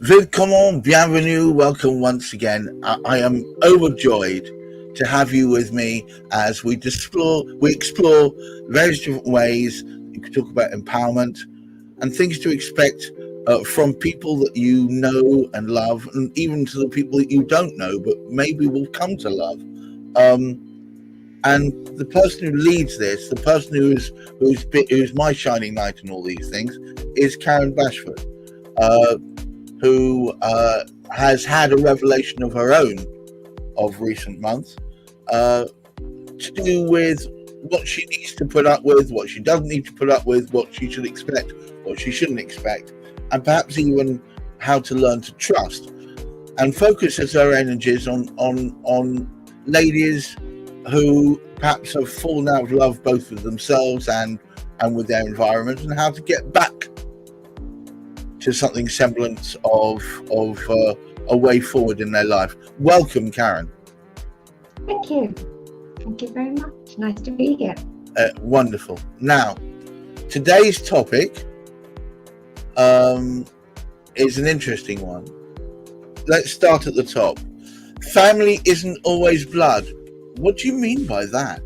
Willkommen, bienvenue, welcome once again. I am overjoyed to have you with me as we explore various different ways. You can talk about empowerment and things to expect from people that you know and love, and even to the people that you don't know, but maybe will come to love. And the person who leads this, the person who's my shining light in all these things, is Karen Bashford. Uh, who has had a revelation of her own of recent months uh, to do with what she needs to put up with, what she doesn't need to put up with, what she should expect, what she shouldn't expect, and perhaps even how to learn to trust. And focuses her energies on ladies who perhaps have fallen out of love both with themselves and with their environment, and how to get back to something semblance of a way forward in their life. Welcome, Karen. Thank you. Thank you very much. Nice to be here. Wonderful. Now, today's topic is an interesting one. Let's start at the top. Family isn't always blood. What do you mean by that?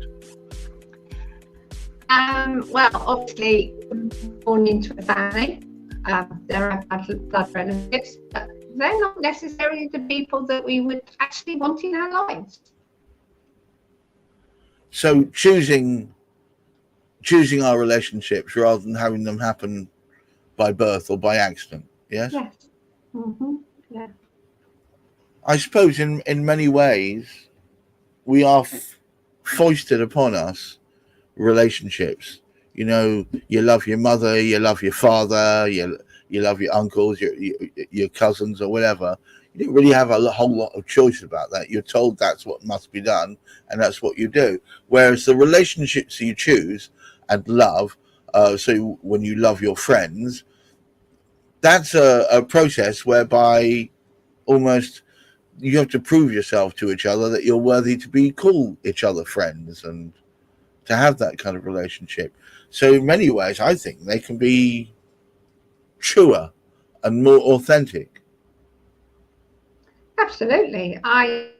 Well, obviously, born into a family. There are blood relatives, but they're not necessarily the people that we would actually want in our lives. So choosing our relationships rather than having them happen by birth or by accident. Yes. Yes. Mm-hmm. Yeah. I suppose in many ways we are foisted upon us relationships. You know, you love your mother, you love your father, you love your uncles, your cousins, or whatever. You don't really have a whole lot of choice about that. You're told that's what must be done, and that's what you do. Whereas the relationships you choose and love, so when you love your friends, that's a process whereby almost you have to prove yourself to each other that you're worthy to be called each other friends and to have that kind of relationship. So in many ways, I think they can be truer and more authentic. Absolutely. I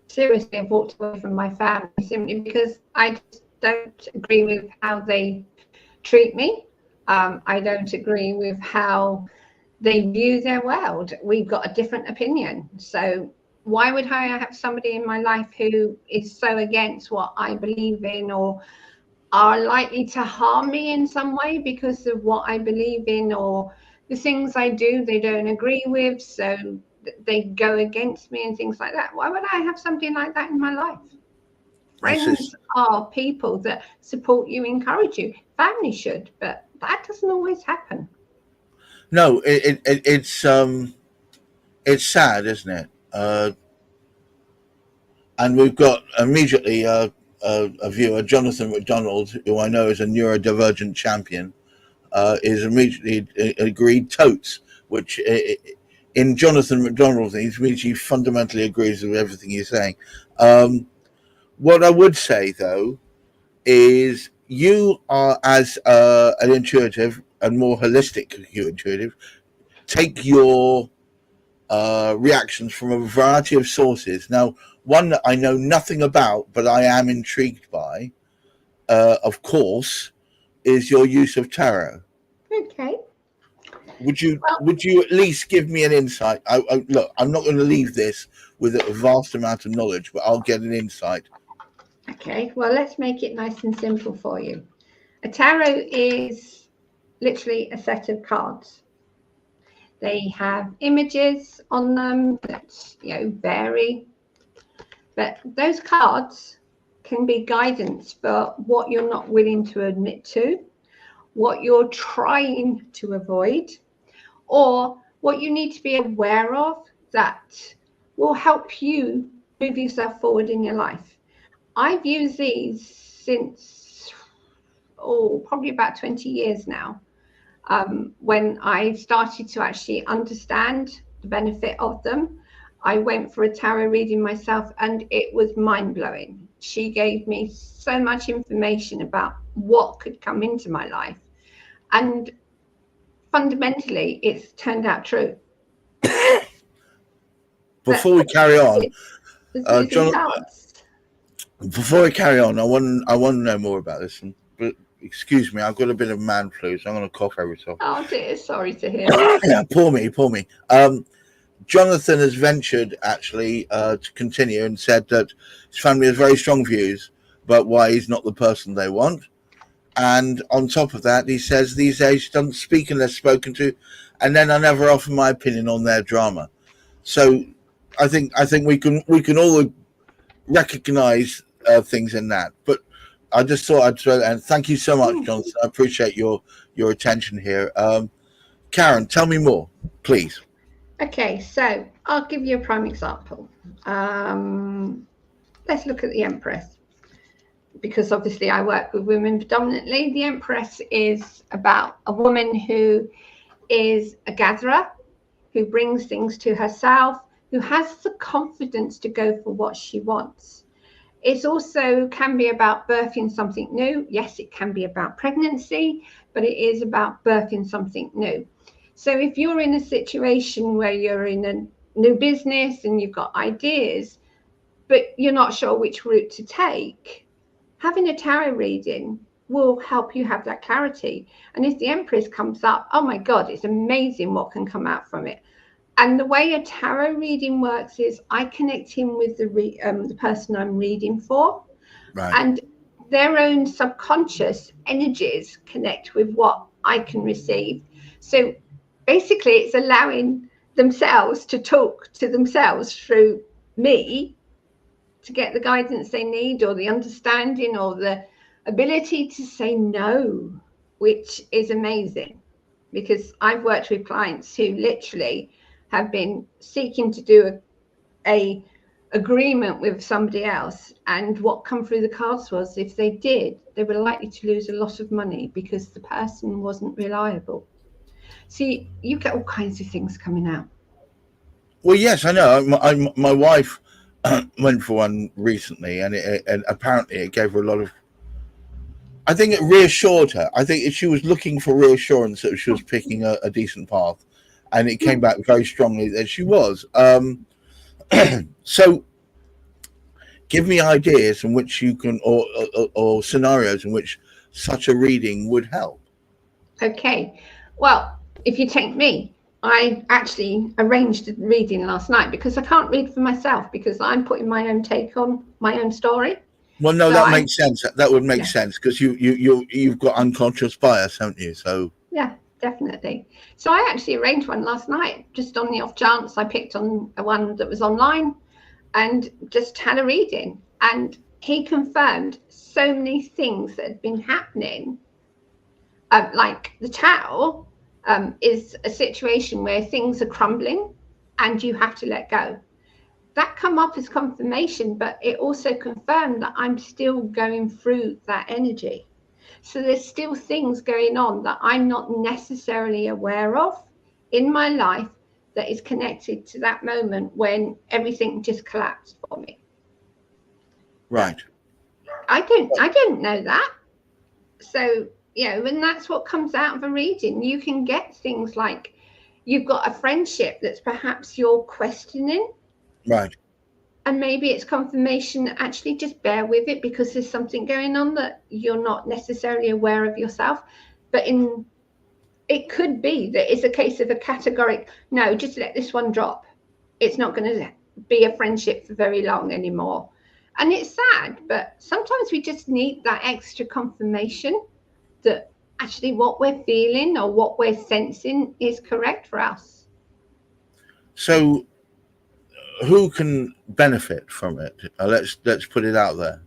seriously have walked away from my family simply because I just don't agree with how they treat me. I don't agree with how they view their world. We've got a different opinion. So why would I have somebody in my life who is so against what I believe in, or are likely to harm me in some way because of what I believe in, or the things I do they don't agree with, so they go against me and things like that? Why would I have somebody like that in my life? Friends are people that support you, encourage you. Family should, but that doesn't always happen. No, it's sad, isn't it? And we've got immediately a viewer, Jonathan McDonald, who I know is a neurodivergent champion, is immediately agreed totes, which in Jonathan McDonald things means he fundamentally agrees with everything you're saying. What I would say though is you are, as an intuitive and more holistic intuitive, take your reactions from a variety of sources. Now, one that I know nothing about, but I am intrigued by, of course, is your use of tarot. Okay. Well, Would you at least give me an insight? Look, I'm not going to leave this with a vast amount of knowledge, but I'll get an insight. okay. Well, let's make it nice and simple for you. A tarot is literally a set of cards. They have images on them that vary, but those cards can be guidance for what you're not willing to admit to, what you're trying to avoid, or what you need to be aware of that will help you move yourself forward in your life. I've used these since probably about 20 years now. When I started to actually understand the benefit of them, I went for a tarot reading myself, and it was mind-blowing. She gave me so much information about what could come into my life, and fundamentally it's turned out true. Before we carry on, John, cards. before we carry on, I want to know more about this. But excuse me, I've got a bit of man flu, so I'm going to cough every so. Oh dear, sorry to hear. Yeah, poor me. Jonathan has ventured actually to continue and said that his family has very strong views, but why he's not the person they want. And on top of that, he says these days he doesn't speak unless spoken to, and then I never offer my opinion on their drama. So I think we can all recognise things in that. But I just thought I'd throw that. And thank you so much, Jonathan. I appreciate your attention here. Karen, tell me more, please. Okay, so I'll give you a prime example. Let's look at the Empress, because obviously I work with women predominantly. The Empress is about a woman who is a gatherer, who brings things to herself, who has the confidence to go for what she wants. It also can be about birthing something new. Yes, it can be about pregnancy, but it is about birthing something new. So if you're in a situation where you're in a new business and you've got ideas, but you're not sure which route to take, having a tarot reading will help you have that clarity. And if the Empress comes up, oh my God, it's amazing what can come out from it. And the way a tarot reading works is I connect in with the person I'm reading for, right, and their own subconscious energies connect with what I can receive. So basically, it's allowing themselves to talk to themselves through me to get the guidance they need, or the understanding, or the ability to say no, which is amazing, because I've worked with clients who literally have been seeking to do a agreement with somebody else, and what come through the cards was if they did, they were likely to lose a lot of money because the person wasn't reliable. See, you get all kinds of things coming out. Well, yes, I know. My wife went for one recently, and apparently it gave her a lot of. I think it reassured her. I think she was looking for reassurance that she was picking a decent path, and it came back very strongly that she was. So, give me ideas in which you can, or scenarios in which such a reading would help. Okay, well, if you take me, I actually arranged a reading last night because I can't read for myself because I'm putting my own take on my own story. Well, no, so that makes sense. That would make sense because you've got unconscious bias, haven't you? So yeah, definitely. So I actually arranged one last night, just on the off chance I picked on one that was online, and just had a reading. And he confirmed so many things that had been happening, like the Tao. Is a situation where things are crumbling and you have to let go. That come up as confirmation, but it also confirmed that I'm still going through that energy. So there's still things going on that I'm not necessarily aware of in my life that is connected to that moment when everything just collapsed for me. Right. I don't know that. So and that's what comes out of a reading. You can get things like you've got a friendship that's perhaps you're questioning. Right. And maybe it's confirmation, actually just bear with it because there's something going on that you're not necessarily aware of yourself. But it could be that it's a case of a categoric, no, just let this one drop. It's not going to be a friendship for very long anymore. And it's sad, but sometimes we just need that extra confirmation that actually what we're feeling or what we're sensing is correct for us. So who can benefit from it? Let's put it out there.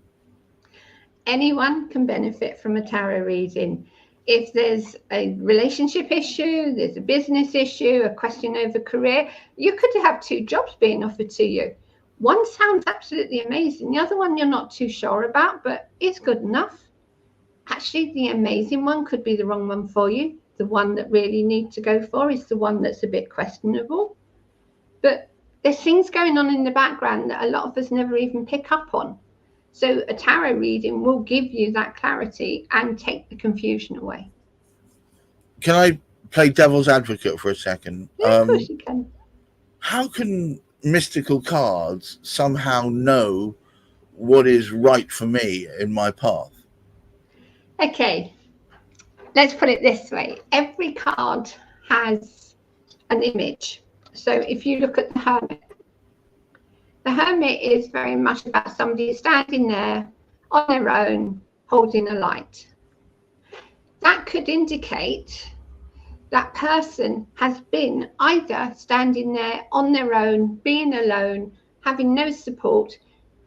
Anyone can benefit from a tarot reading. If there's a relationship issue, there's a business issue, a question over career, you could have 2 jobs being offered to you. One sounds absolutely amazing. The other one you're not too sure about, but it's good enough. Actually, the amazing one could be the wrong one for you. The one that really need to go for is the one that's a bit questionable. But there's things going on in the background that a lot of us never even pick up on. So a tarot reading will give you that clarity and take the confusion away. Can I play devil's advocate for a second? Yeah, of course you can. how can mystical cards somehow know what is right for me in my path? Okay, let's put it this way. Every card has an image. So if you look at the Hermit is very much about somebody standing there on their own, holding a light. That could indicate that person has been either standing there on their own, being alone, having no support,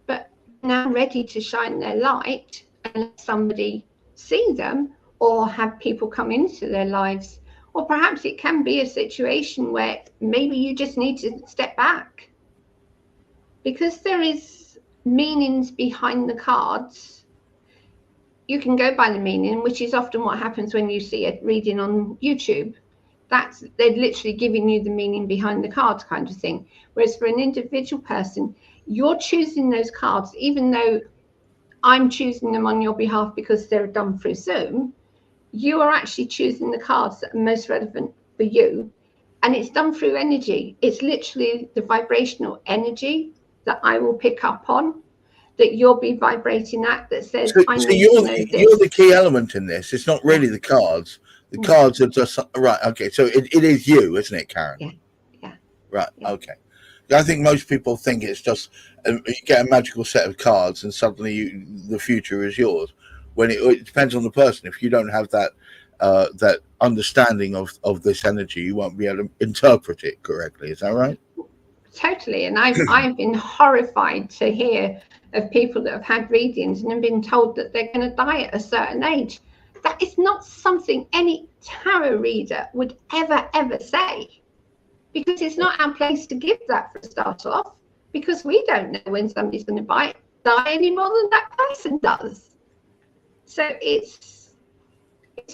but now ready to shine their light and let somebody see them or have people come into their lives. Or perhaps it can be a situation where maybe you just need to step back. Because there is meanings behind the cards, you can go by the meaning, which is often what happens when you see a reading on YouTube. They're literally giving you the meaning behind the cards kind of thing. Whereas for an individual person, you're choosing those cards, even though I'm choosing them on your behalf because they're done through Zoom, you are actually choosing the cards that are most relevant for you. And it's done through energy. It's literally the vibrational energy that I will pick up on, that you'll be vibrating at, that says, I need to know this. You're the key element in this. It's not really the cards. The cards are just, right, okay. So it is you, isn't it, Karen? Yeah. Right, okay. I think most people think it's just, you get a magical set of cards and suddenly the future is yours. When it depends on the person. If you don't have that that understanding of this energy, you won't be able to interpret it correctly. Is that right? Totally. And I've been horrified to hear of people that have had readings and have been told that they're going to die at a certain age. That is not something any tarot reader would ever say, because it's not our place to give that for a start off, because we don't know when somebody's going to die any more than that person does. So it's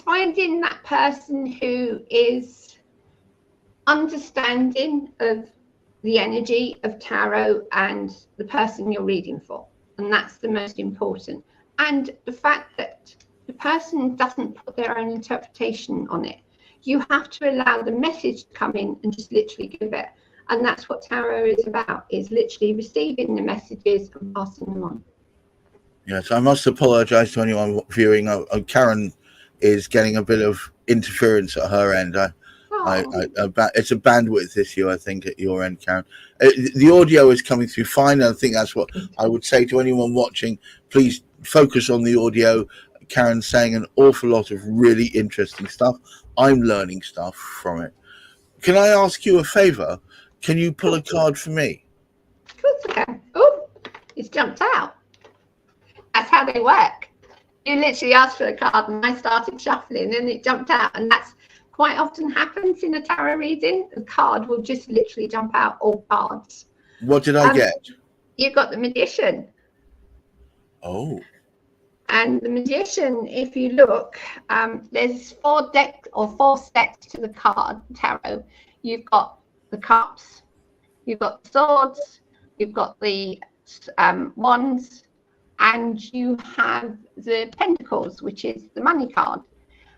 finding that person who is understanding of the energy of tarot and the person you're reading for. And that's the most important. And the fact that the person doesn't put their own interpretation on it. You have to allow the message to come in and just literally give it. And that's what tarot is about, is literally receiving the messages and passing them on. Yes, I must apologise to anyone viewing. Karen is getting a bit of interference at her end. It's a bandwidth issue, I think, at your end, Karen. The audio is coming through fine. I think that's what I would say to anyone watching. Please focus on the audio. Karen's saying an awful lot of really interesting stuff. I'm learning stuff from it. Can I ask you a favour? Can you pull a card for me? Of course I can. Oh, it's jumped out. That's how they work. You literally asked for a card and I started shuffling and it jumped out. And that's quite often happens in a tarot reading. The card will just literally jump out, all cards. What did I get? You got the Magician. Oh. And the Magician, if you look, there's four sets to the card tarot. You've got the cups, you've got the swords, you've got the wands, and you have the pentacles, which is the money card.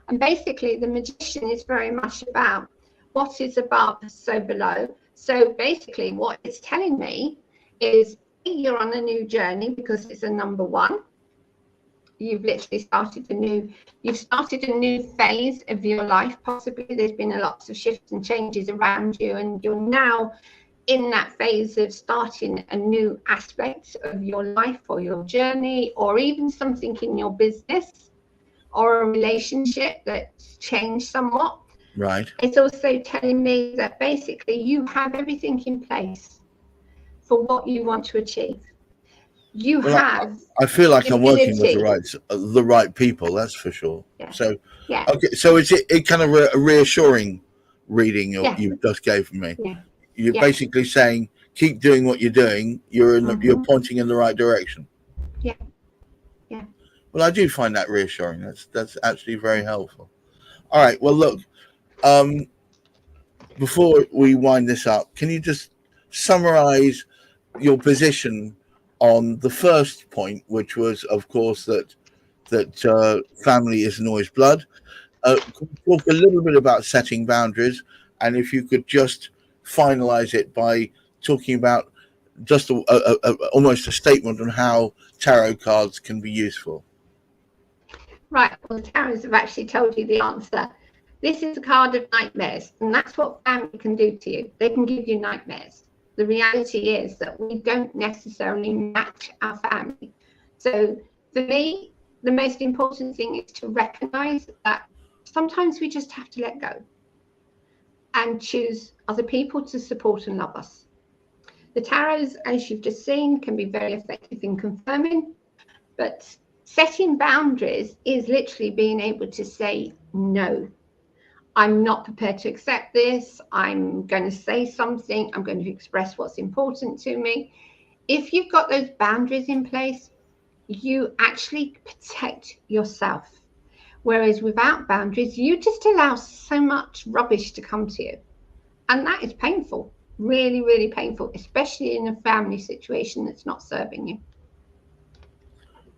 And basically, the Magician is very much about what is above, so below. So basically, what it's telling me is you're on a new journey because it's a number one. You've literally started a new phase of your life. Possibly there's been lots of shifts and changes around you, and you're now in that phase of starting a new aspect of your life or your journey, or even something in your business or a relationship that's changed somewhat. Right. It's also telling me that basically you have everything in place for what you want to achieve. I feel like I'm working with the right people, that's for sure. Yeah. So yeah. Okay, so is it kind of a reassuring reading you just gave me? Yeah. You're basically saying keep doing what you're doing. You're you're pointing in the right direction. Yeah. Yeah. Well, I do find that reassuring. That's actually very helpful. All right. Well, look. Before we wind this up, can you just summarize your position on the first point, which was, of course, that family isn't always blood? Talk a little bit about setting boundaries, and if you could just finalize it by talking about just almost a statement on how tarot cards can be useful. Right, well, the tarots have actually told you the answer. This is a card of nightmares, and that's what family can do to you. They can give you nightmares. The reality is that we don't necessarily match our family. So for me, the most important thing is to recognize that sometimes we just have to let go and choose other people to support and love us. The tarots, as you've just seen, can be very effective in confirming, but setting boundaries is literally being able to say no. I'm not prepared to accept this. I'm going to say something. I'm going to express what's important to me. If you've got those boundaries in place, you actually protect yourself. Whereas without boundaries, you just allow so much rubbish to come to you. And that is painful, really, really painful, especially in a family situation that's not serving you.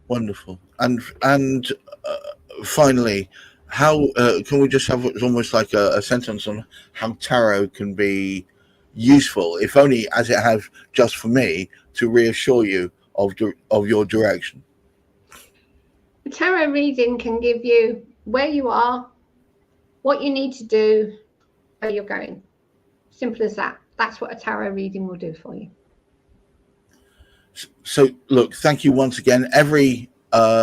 Wonderful. And finally, how can we just have almost like a sentence on how tarot can be useful, if only as it has just for me, to reassure you of your direction? A tarot reading can give you where you are, what you need to do, where you're going. Simple as that. That's what a tarot reading will do for you. So, look, thank you once again. Every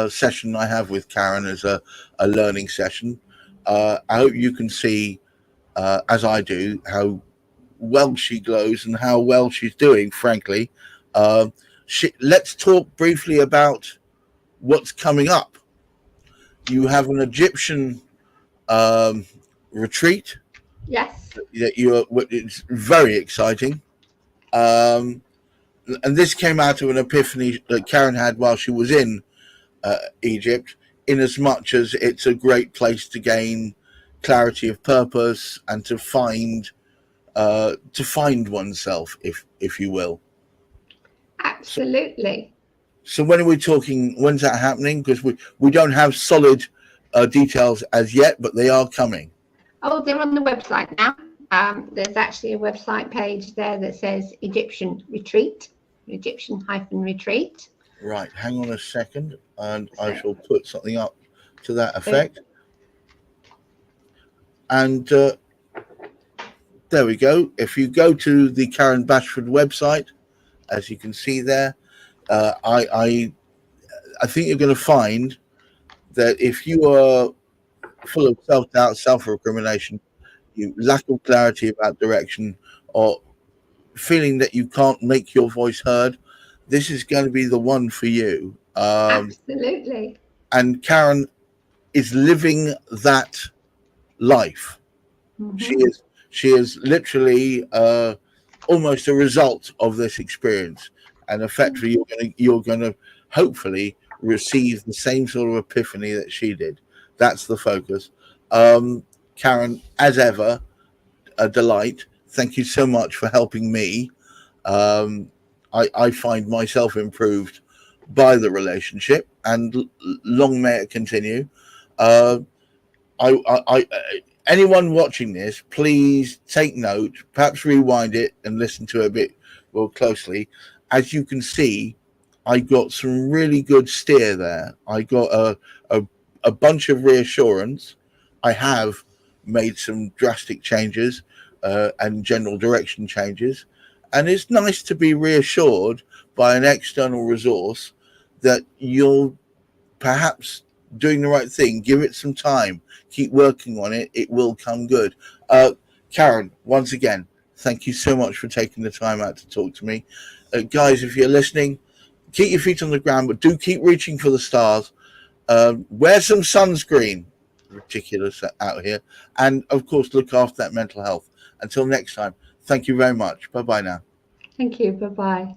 session I have with Karen is a learning session. I hope you can see, as I do, how well she glows and how well she's doing, frankly. Let's talk briefly about what's coming up. You have an Egyptian retreat. Yes. It's very exciting. And this came out of an epiphany that Karen had while she was in Egypt, in as much as it's a great place to gain clarity of purpose and to find oneself, if you will. Absolutely. So when are we talking? When's that happening? Because we don't have solid details as yet, but they are coming. Oh, they're on the website now. There's actually a website page there that says Egyptian retreat, Egyptian-retreat. Right, hang on a second, and I shall put something up to that effect. And there we go. If you go to the Karen Bashford website, as you can see there, I think you're going to find that if you are full of self-doubt, self-recrimination, you lack of clarity about direction, or feeling that you can't make your voice heard, this is going to be the one for you. Absolutely. And Karen is living that life. Mm-hmm. She is literally almost a result of this experience, and effectively you're going to hopefully receive the same sort of epiphany that she did. That's the focus. Karen, as ever, a delight. Thank you so much for helping me. I find myself improved by the relationship, and long may it continue. Anyone watching this, please take note, perhaps rewind it and listen to it a bit more closely. As you can see, I got some really good steer there. I got a bunch of reassurance. I have made some drastic changes and general direction changes. And it's nice to be reassured by an external resource that you're perhaps doing the right thing. Give it some time. Keep working on it. It will come good. Karen, once again, thank you so much for taking the time out to talk to me. Guys, if you're listening, keep your feet on the ground, but do keep reaching for the stars. Wear some sunscreen. Ridiculous out here. And, of course, look after that mental health. Until next time, thank you very much. Bye-bye now. Thank you. Bye-bye.